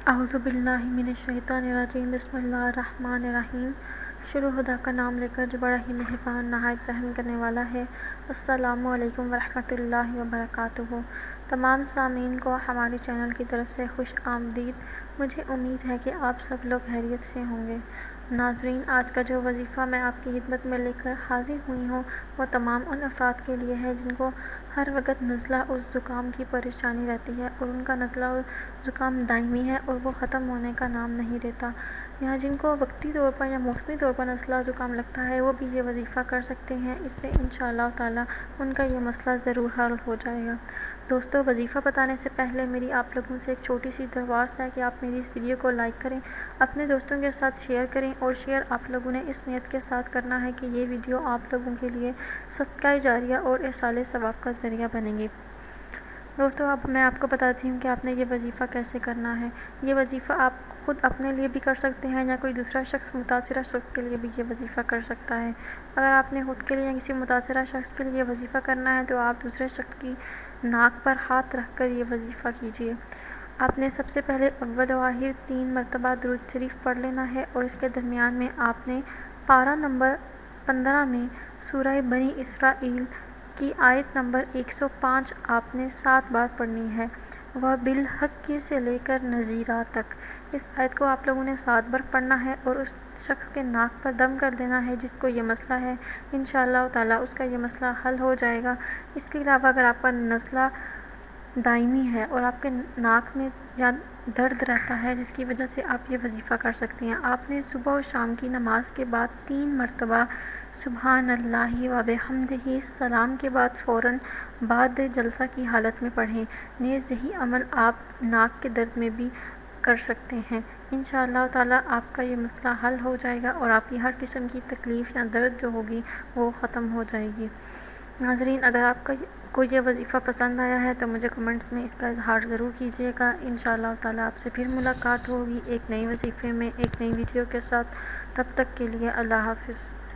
اعوذ باللہ من الشیطان الرجیم بسم اللہ الرحمن الرحیم۔ شروع خدا کا نام لے کر جو بڑا ہی مہربان نہایت رحم کرنے والا ہے۔ السلام علیکم ورحمۃ اللہ وبرکاتہ۔ تمام سامعین کو ہمارے چینل کی طرف سے خوش آمدید۔ مجھے امید ہے کہ آپ سب لوگ خیریت سے ہوں گے۔ ناظرین، آج کا جو وظیفہ میں آپ کی خدمت میں لے کر حاضر ہوئی ہوں وہ تمام ان افراد کے لیے ہے جن کو ہر وقت نزلہ اور زکام کی پریشانی رہتی ہے اور ان کا نزلہ اور زکام دائمی ہے اور وہ ختم ہونے کا نام نہیں لیتا، یا جن کو وقتی طور پر یا موسمی طور پر نزلہ زکام لگتا ہے وہ بھی یہ وظیفہ کر سکتے ہیں۔ اس سے انشاءاللہ تعالی ان کا یہ مسئلہ ضرور حل ہو جائے گا۔ دوستو، وظیفہ بتانے سے پہلے میری آپ لوگوں سے ایک چھوٹی سی درخواست ہے کہ آپ میری اس ویڈیو کو لائک کریں، اپنے دوستوں کے ساتھ شیئر کریں، اور شیئر آپ لوگوں نے اس نیت کے ساتھ کرنا ہے کہ یہ ویڈیو آپ لوگوں کے لیے صدقہ جاریہ اور ایصال ثواب کا ذریعہ بنے گی۔ دوستو، اب میں آپ کو بتاتی ہوں کہ آپ نے یہ وظیفہ کیسے کرنا ہے۔ یہ وظیفہ آپ خود اپنے لیے بھی کر سکتے ہیں یا کوئی دوسرا شخص، متاثرہ شخص کے لیے بھی یہ وظیفہ کر سکتا ہے۔ اگر آپ نے خود کے لیے یا کسی متاثرہ شخص کے لیے وظیفہ کرنا ہے تو آپ دوسرے شخص کی ناک پر ہاتھ رکھ کر یہ وظیفہ کیجیے۔ آپ نے سب سے پہلے اول و آخر 3 مرتبہ درود شریف پڑھ لینا ہے، اور اس کے درمیان میں آپ نے پارہ نمبر 15 میں سورہ بنی اسرائیل کی آیت نمبر 105 آپ نے 7 بار پڑھنی ہے، وَبِالْحَقِّ سے لے کر نذیرا تک۔ اس آیت کو آپ لوگوں نے 7 بار پڑھنا ہے اور اس شخص کے ناک پر دم کر دینا ہے جس کو یہ مسئلہ ہے۔ انشاءاللہ تعالیٰ اس کا یہ مسئلہ حل ہو جائے گا۔ اس کے علاوہ اگر آپ کا نزلہ دائمی ہے اور آپ کے ناک میں یا درد رہتا ہے جس کی وجہ سے آپ یہ وظیفہ کر سکتے ہیں، آپ نے صبح و شام کی نماز کے بعد 3 مرتبہ سبحان اللہ و بحمدہ، سلام کے بعد فوراً بعد جلسہ کی حالت میں پڑھیں۔ نیز یہی عمل آپ ناک کے درد میں بھی کر سکتے ہیں۔ انشاءاللہ تعالیٰ آپ کا یہ مسئلہ حل ہو جائے گا اور آپ کی ہر قسم کی تکلیف یا درد جو ہوگی وہ ختم ہو جائے گی۔ ناظرین، اگر آپ کو یہ وظیفہ پسند آیا ہے تو مجھے کمنٹس میں اس کا اظہار ضرور کیجیے گا۔ انشاءاللہ تعالیٰ آپ سے پھر ملاقات ہوگی ایک نئی وظیفے میں، ایک نئی ویڈیو کے ساتھ۔ تب تک کے لیے اللہ حافظ۔